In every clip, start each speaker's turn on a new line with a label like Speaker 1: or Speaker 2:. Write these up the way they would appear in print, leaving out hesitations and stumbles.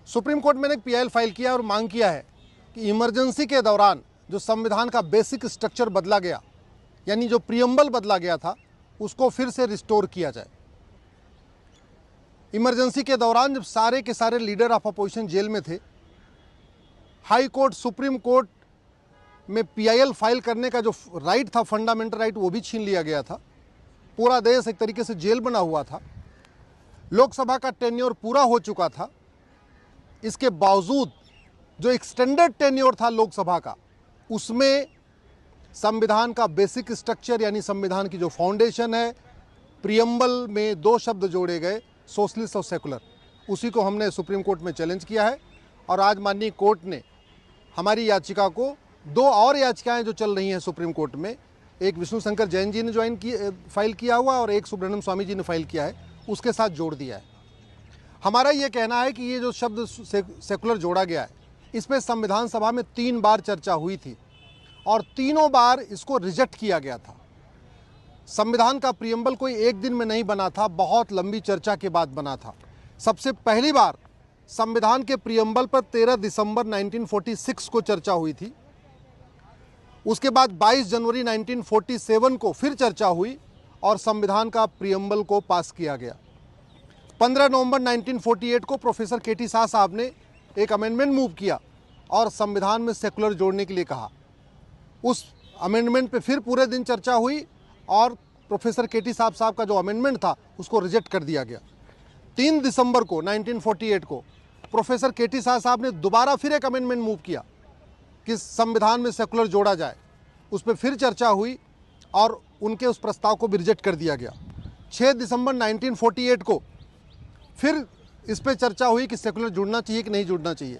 Speaker 1: Supreme court में एक PIL file किया और मांग किया है कि इमरजेंसी के दौरान जो संविधान का बेसिक स्ट्रक्चर बदला गया, यानी जो प्रियम्बल बदला गया था, उसको फिर से रिस्टोर किया जाए। इमरजेंसी के दौरान जब सारे के सारे लीडर ऑफ अपोजिशन जेल में थे, हाई कोर्ट, सुप्रीम कोर्ट में पीआईएल फाइल करने का जो राइट था, फंडामेंटल राइट, वो भी छीन लिया गया था। पूरा देश एक तरीके से जेल बना हुआ था। लोकसभा का टेन्योर पूरा हो चुका था। इसके बावजूद जो एक्सटेंडेड टेन्योर था लोकसभा का, उसमें संविधान का बेसिक स्ट्रक्चर यानी संविधान की जो फाउंडेशन है, प्रियम्बल में 2 शब्द जोड़े गए, सोशलिस्ट और सेकुलर, उसी को हमने सुप्रीम कोर्ट में चैलेंज किया है। और आज माननीय कोर्ट ने हमारी याचिका को, 2 और याचिकाएं जो चल रही हैं सुप्रीम कोर्ट में, एक विष्णु शंकर जैन जी ने फाइल किया हुआ और एक सुब्रह्मण्यम स्वामी जी ने फाइल किया है, उसके साथ जोड़ दिया है। हमारा ये कहना है कि ये जो शब्द सेकुलर जोड़ा गया है, इसमें संविधान सभा में 3 बार चर्चा हुई थी और तीनों बार इसको रिजेक्ट किया गया था। संविधान का प्रियम्बल कोई एक दिन में नहीं बना था, बहुत लंबी चर्चा के बाद बना था। सबसे पहली बार संविधान के प्रियम्बल पर 13 दिसंबर 1946 को चर्चा हुई थी। उसके बाद 22 जनवरी 1947 को फिर चर्चा हुई और संविधान का प्रियम्बल को पास किया गया। 15 नवंबर 1948 को प्रोफेसर केटी शाह साहब ने एक अमेंडमेंट मूव किया और संविधान में सेकुलर जोड़ने के लिए कहा। उस अमेंडमेंट पे फिर पूरे दिन चर्चा हुई और प्रोफेसर केटी साहब का जो अमेंडमेंट था उसको रिजेक्ट कर दिया गया। 3 दिसंबर को 1948 को प्रोफेसर केटी साहब ने दोबारा फिर एक अमेंडमेंट मूव किया कि संविधान में सेकुलर जोड़ा जाए। उस पर फिर चर्चा हुई और उनके उस प्रस्ताव को भी रिजेक्ट कर दिया गया। 6 दिसंबर 1948 को फिर इस पर चर्चा हुई कि सेकुलर जुड़ना चाहिए कि नहीं जुड़ना चाहिए।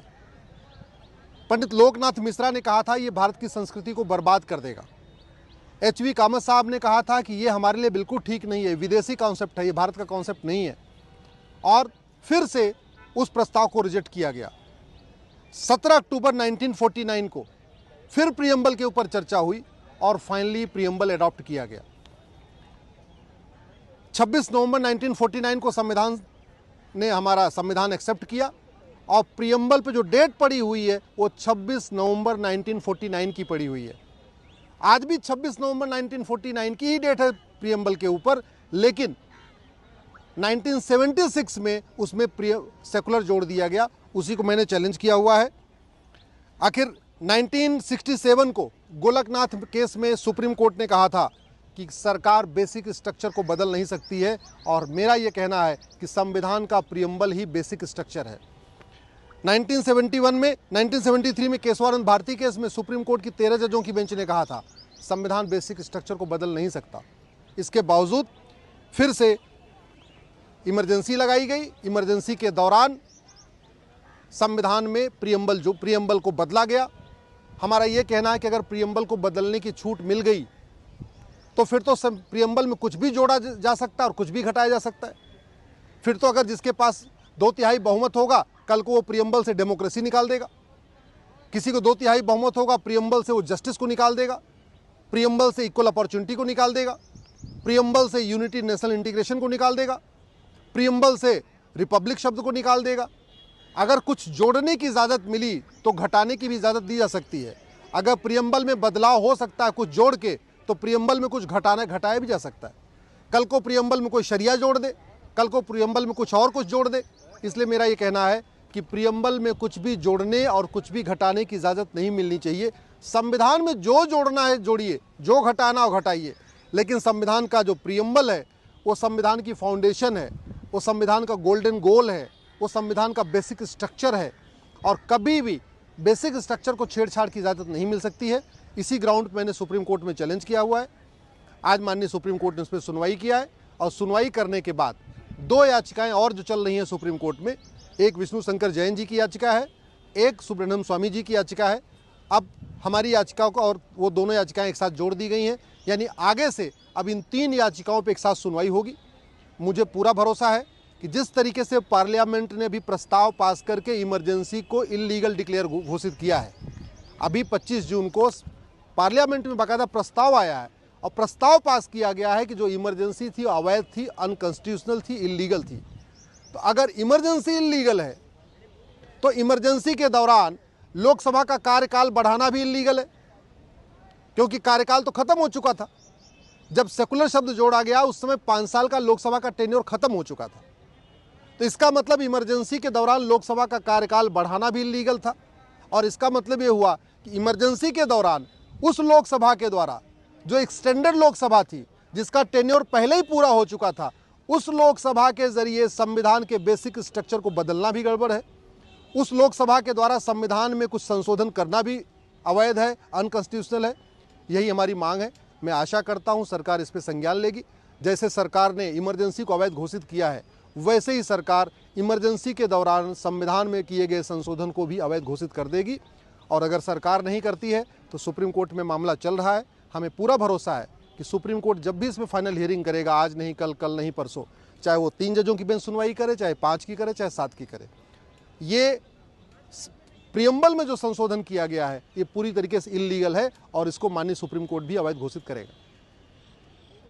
Speaker 1: पंडित लोकनाथ मिश्रा ने कहा था ये भारत की संस्कृति को बर्बाद कर देगा। एचवी कामत साहब ने कहा था कि ये हमारे लिए बिल्कुल ठीक नहीं है, विदेशी कॉन्सेप्ट है, ये भारत का कॉन्सेप्ट नहीं है, और फिर से उस प्रस्ताव को रिजेक्ट किया गया। 17 अक्टूबर 1949 को फिर प्रियम्बल के ऊपर चर्चा हुई और फाइनली प्रियम्बल अडॉप्ट किया गया। 26 नवंबर 1949 को संविधान ने हमारा संविधान एक्सेप्ट किया और प्रियम्बल पे जो डेट पड़ी हुई है वो 26 नवंबर 1949 की पड़ी हुई है। आज भी 26 नवंबर 1949 की ही डेट है प्रियम्बल के ऊपर, लेकिन 1976 में उसमें सेकुलर जोड़ दिया गया। उसी को मैंने चैलेंज किया हुआ है। आखिर 1967 को गोलकनाथ केस में सुप्रीम कोर्ट ने कहा था कि सरकार बेसिक स्ट्रक्चर को बदल नहीं सकती है, और मेरा ये कहना है कि संविधान का प्रियम्बल ही बेसिक स्ट्रक्चर है। 1973 में केशवानंद भारती केस में सुप्रीम कोर्ट की 13 जजों की बेंच ने कहा था संविधान बेसिक स्ट्रक्चर को बदल नहीं सकता। इसके बावजूद फिर से इमरजेंसी लगाई गई। इमरजेंसी के दौरान संविधान में प्रियम्बल को बदला गया। हमारा ये कहना है कि अगर प्रियम्बल को बदलने की छूट मिल गई तो फिर तो प्रियम्बल में कुछ भी जोड़ा जा सकता है और कुछ भी घटाया जा सकता है। फिर तो अगर जिसके पास 2/3 बहुमत होगा, कल को वो प्रियम्बल से डेमोक्रेसी निकाल देगा। किसी को 2/3 बहुमत होगा, प्रियम्बल से वो जस्टिस को निकाल देगा, प्रियम्बल से इक्वल अपॉर्चुनिटी को निकाल देगा, प्रियम्बल से यूनिटी नेशनल इंटीग्रेशन को निकाल देगा, प्रियम्बल से रिपब्लिक शब्द को निकाल देगा। अगर कुछ जोड़ने की इजाज़त मिली तो घटाने की भी इजाज़त दी जा सकती है। अगर प्रियम्बल में बदलाव हो सकता है कुछ जोड़ के, तो प्रियम्बल में कुछ घटाया भी जा सकता है। कल को प्रियम्बल में कोई शरिया जोड़ दे, कल को प्रियम्बल में कुछ और कुछ जोड़ दे। इसलिए मेरा ये कहना है कि प्रियम्बल में कुछ भी जोड़ने और कुछ भी घटाने की इजाज़त नहीं मिलनी चाहिए। संविधान में जो जोड़ना है जोड़िए, जो घटाना हो घटाइए, लेकिन संविधान का जो प्रियम्बल है वो संविधान की फाउंडेशन है, वो संविधान का गोल्डन गोल है, वो संविधान का बेसिक स्ट्रक्चर है, और कभी भी बेसिक स्ट्रक्चर को छेड़छाड़ की इजाज़त नहीं मिल सकती है। इसी ग्राउंड पर मैंने सुप्रीम कोर्ट में चैलेंज किया हुआ है। आज माननीय सुप्रीम कोर्ट ने उस पर सुनवाई किया है और सुनवाई करने के बाद 2 याचिकाएं और जो चल रही हैं सुप्रीम कोर्ट में, एक विष्णु शंकर जैन जी की याचिका है, एक सुब्रह्मण्यम स्वामी जी की याचिका है। अब हमारी याचिकाओं को और वो दोनों याचिकाएं एक साथ जोड़ दी गई हैं, यानी आगे से अब इन 3 याचिकाओं पर एक साथ सुनवाई होगी। मुझे पूरा भरोसा है कि जिस तरीके से पार्लियामेंट ने भी प्रस्ताव पास करके इमरजेंसी को इल्लीगल डिक्लेयर घोषित किया है, अभी 25 जून को पार्लियामेंट में बाकायदा प्रस्ताव आया है और प्रस्ताव पास किया गया है कि जो इमरजेंसी थी अवैध थी, अनकॉन्स्टिट्यूशनल थी, इल्लीगल थी। तो अगर इमरजेंसी इल्लीगल है तो इमरजेंसी के दौरान लोकसभा का कार्यकाल बढ़ाना भी इलीगल है, क्योंकि कार्यकाल तो खत्म हो चुका था। जब सेकुलर शब्द जोड़ा गया उस समय 5 साल का लोकसभा का टेन्योर खत्म हो चुका था। तो इसका मतलब इमरजेंसी के दौरान लोकसभा का कार्यकाल बढ़ाना भी इलीगल था। और इसका मतलब ये हुआ कि इमरजेंसी के दौरान उस लोकसभा के द्वारा, जो एक्सटेंडेड लोकसभा थी जिसका टेन्योर पहले ही पूरा हो चुका था, उस लोकसभा के जरिए संविधान के बेसिक स्ट्रक्चर को बदलना भी गड़बड़ है। उस लोकसभा के द्वारा संविधान में कुछ संशोधन करना भी अवैध है, अनकॉन्स्टिट्यूशनल है। यही हमारी मांग है। मैं आशा करता हूं सरकार इस पर संज्ञान लेगी। जैसे सरकार ने इमरजेंसी को अवैध घोषित किया है, वैसे ही सरकार इमरजेंसी के दौरान संविधान में किए गए संशोधन को भी अवैध घोषित कर देगी। और अगर सरकार नहीं करती है तो सुप्रीम कोर्ट में मामला चल रहा है। हमें पूरा भरोसा है कि सुप्रीम कोर्ट जब भी इसमें फाइनल हियरिंग करेगा, आज नहीं कल, कल नहीं परसों, चाहे वो 3 जजों की बेंच सुनवाई करे, चाहे 5 की करे, चाहे 7 की करे, ये प्रियम्बल में जो संशोधन किया गया है ये पूरी तरीके से इल्लीगल है और इसको माननीय सुप्रीम कोर्ट भी अवैध घोषित करेगा।